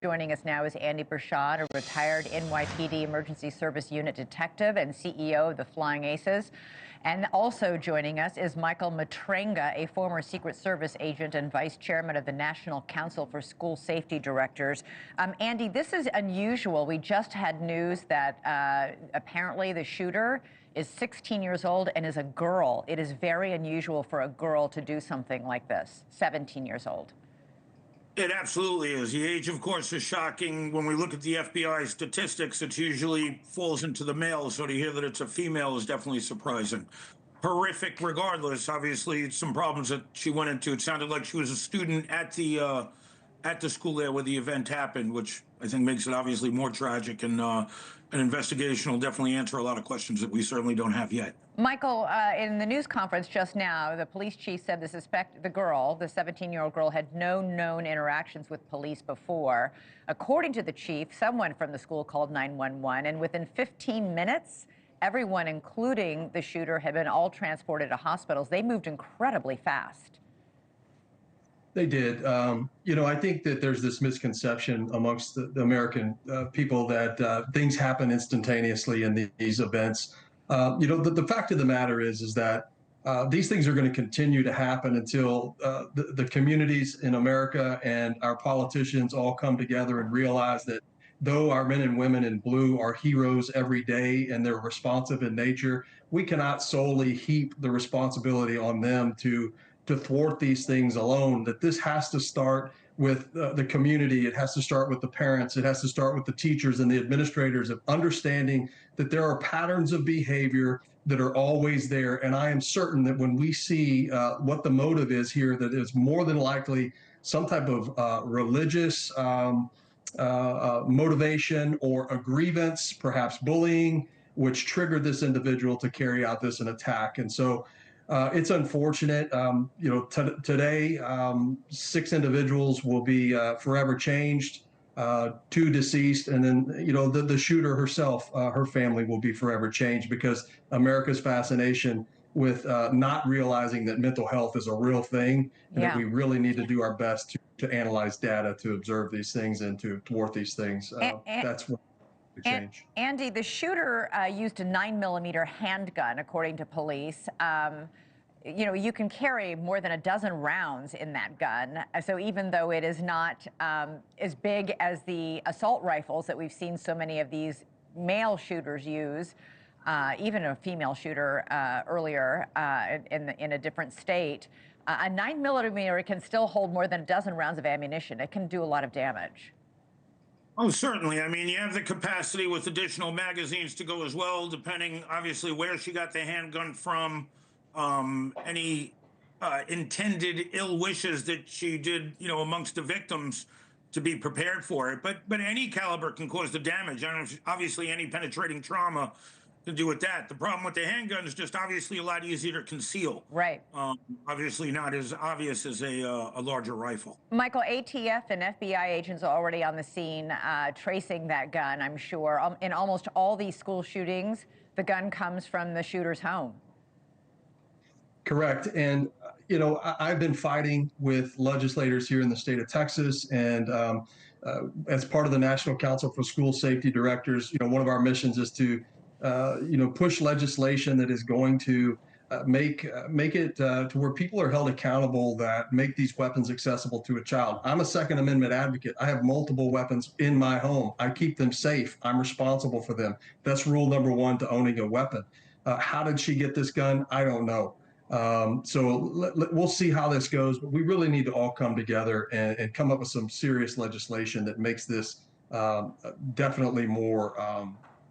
Joining us now is Andy Bershad, a retired NYPD Emergency Service Unit detective and CEO of the Flying Aces. And also joining us is Michael Matranga, a former Secret Service agent and vice chairman of the National Council for School Safety Directors. Andy, this is unusual. We just had news that apparently the shooter is 16 years old and is a girl. It is very unusual for a girl to do something like this, 17 years old. It absolutely is. The age, of course, is shocking. When we look at the FBI statistics, it usually falls into the male. So to hear that it's a female is definitely surprising. Horrific regardless. Obviously, some problems that she went into. It sounded like she was a student at the school there where the event happened, which I think makes it obviously more tragic. And an investigation will definitely answer a lot of questions that we certainly don't have yet. Michael, in the news conference just now, the police chief said the 17-year-old girl, had no known interactions with police before. According to the chief, someone from the school called 911, and within 15 minutes, everyone, including the shooter, had been all transported to hospitals. They moved incredibly fast. They did. I think that there's this misconception amongst the American people that things happen instantaneously in these events. The fact of the matter is that these things are going to continue to happen until the communities in America and our politicians all come together and realize that though our men and women in blue are heroes every day and they're responsive in nature, we cannot solely heap the responsibility on them to thwart these things alone. That this has to start with the community. It has to start with the parents. It has to start with the teachers and the administrators of understanding that there are patterns of behavior that are always there. And I am certain that when we see what the motive is here, that is more than likely some type of religious motivation or a grievance, perhaps bullying, which triggered this individual to carry out an attack. And so it's unfortunate. Today, 6 individuals will be forever changed, 2 deceased, and then, the shooter herself, her family will be forever changed because America's fascination with not realizing that mental health is a real thing and that we really need to do our best to analyze data, to observe these things and to thwart these things. That's what change. Andy, the shooter used a 9mm handgun, according to police. You can carry more than a dozen rounds in that gun. So even though it is not as big as the assault rifles that we've seen so many of these male shooters use, even a female shooter earlier in a different state, a 9mm can still hold more than a dozen rounds of ammunition. It can do a lot of damage. Oh, certainly. I mean, you have the capacity with additional magazines to go as well, depending, obviously, where she got the handgun from, any intended ill wishes that she did, amongst the victims, to be prepared for it. But any caliber can cause the damage. I don't know, obviously, any penetrating trauma can do with that. The problem with the handgun is just obviously a lot easier to conceal. Right. Obviously not as obvious as a larger rifle. Michael, ATF and FBI agents are already on the scene tracing that gun, I'm sure. In almost all these school shootings, the gun comes from the shooter's home. Correct. And, I've been fighting with legislators here in the state of Texas, and as part of the National Council for School Safety Directors, one of our missions is to push legislation that is going to make it to where people are held accountable that make these weapons accessible to a child. I'm a Second Amendment advocate. I have multiple weapons in my home. I keep them safe. I'm responsible for them. That's rule number 1 to owning a weapon. How did she get this gun? I don't know. So we'll see how this goes, but we really need to all come together and come up with some serious legislation that makes this definitely more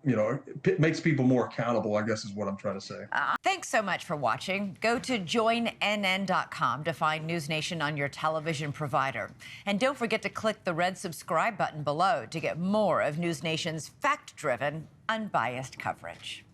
it makes people more accountable, I guess is what I'm trying to say. Thanks so much for watching. Go to joinnn.com to find NewsNation on your television provider. And don't forget to click the red subscribe button below to get more of NewsNation's fact-driven, unbiased coverage.